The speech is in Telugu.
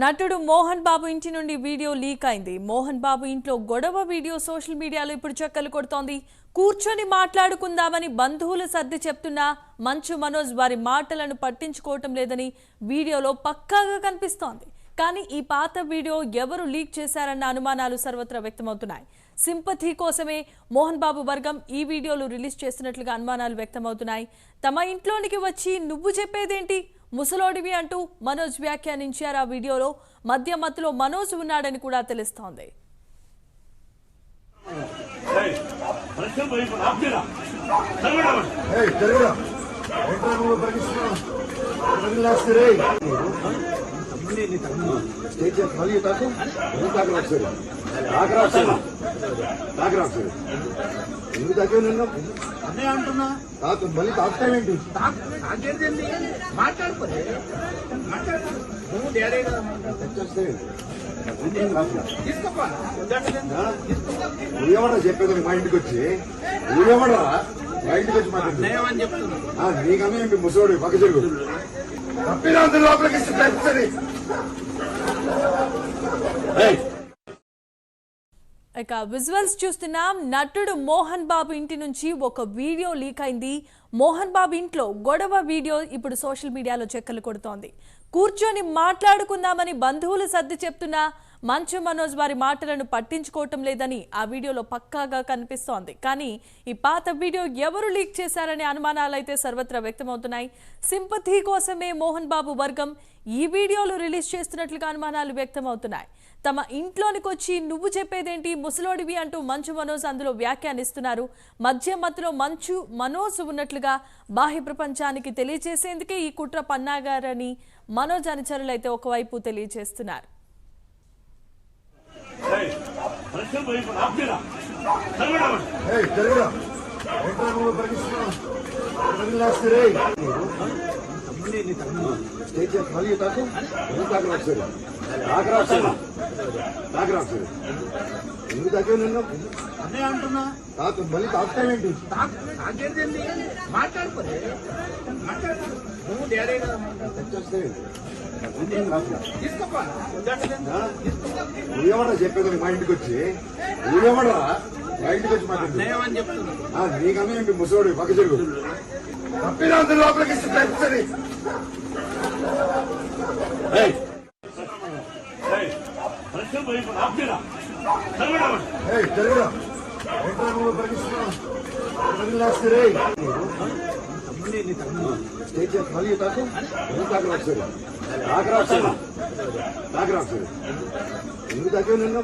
నటుడు మోహన్ బాబు ఇంటి నుండి వీడియో లీక్ అయింది. మోహన్ బాబు ఇంట్లో గొడవ వీడియో సోషల్ మీడియాలో ఇప్పుడు చక్కర్లు కొడుతోంది. కూర్చొని మాట్లాడుకుందామని బంధువులు సర్ది చెప్తున్నా మంచు మనోజ్ వారి మాటలను పట్టించుకోవటం లేదని వీడియోలో పక్కాగా కనిపిస్తోంది. కానీ ఈ పాత వీడియో ఎవరు లీక్ చేశారన్న అనుమానాలు సర్వత్రా వ్యక్తమవుతున్నాయి. సింపథీ కోసమే మోహన్ బాబు వర్గం ఈ వీడియోలు రిలీజ్ చేస్తున్నట్లుగా అనుమానాలు వ్యక్తమవుతున్నాయి. తమ ఇంట్లోనికి వచ్చి నువ్వు చెప్పేదేంటి ముసలోడివి అంటూ మనోజ్ వ్యాఖ్యానించారు. ఆ వీడియోలో మధ్య మత్తులో మనోజ్ ఉన్నాడని కూడా తెలుస్తోంది. ఎందుకు తగ్గే నిన్ను అదే అంటున్నా మళ్ళీ తాగుతావేంటి మాట్లాడుకోలే నువ్వు డాడీ నువ్వేమన్నా చెప్పేది మా ఇంటికి వచ్చి నువ్వేమన్నా మా ఇంటికి వచ్చి మాట్లాడు నీకన్నా ఏంటి ముసోడు పక్క చెరుగు తప్పిన లోపలికి ఇస్తే ఇక విజువల్స్ చూస్తున్నాం. నటుడు మోహన్ బాబు ఇంటి నుంచి ఒక వీడియో లీక్ అయింది. మోహన్ బాబు ఇంట్లో గొడవ వీడియో ఇప్పుడు సోషల్ మీడియాలో చక్కర్లు కొడుతోంది. కూర్చొని మాట్లాడుకుందామని బంధువులు సర్ది చెప్తున్నా మంచు మనోజ్ వారి మాటలను పట్టించుకోవటం లేదని ఆ వీడియోలో పక్కాగా కనిపిస్తోంది. కానీ ఈ పాత వీడియో ఎవరు లీక్ చేశారనే అనుమానాలు అయితే సర్వత్రా వ్యక్తమవుతున్నాయి. సింపథీ కోసమే మోహన్ బాబు వర్గం ఈ వీడియోలు రిలీజ్ చేస్తున్నట్లుగా అనుమానాలు వ్యక్తమవుతున్నాయి. తమ ఇంట్లోనికి వచ్చి నువ్వు చెప్పేదేంటి ముసలోడివి అంటూ మంచు మనోజ్ అందులో వ్యాఖ్యానిస్తున్నారు. మధ్య మధ్యలో మంచు మనోజ్ ఉన్నట్లుగా బాహ్య ప్రపంచానికి తెలియజేసేందుకే ఈ కుట్ర పన్నాగారని మనోజ్ అనుచరులు అయితే ఒకవైపు తెలియజేస్తున్నారు. ఎందుకు తగ్గే నిన్ను అదే అంటున్నా మళ్ళీ తాగుతావేంటి మాట్లాడుకోలే నువ్వు డాడీ నువ్వేమన్నా చెప్పేది మా ఇంటికి వచ్చి నువ్వేమన్నా మా ఇంటికి వచ్చి మాట్లాడు నీకన్నా ఏంటి ముసోడు పక్క చెరుగు తప్పిన లోపలికి ఇస్తే ఎందుకు తగ్గే నిన్ను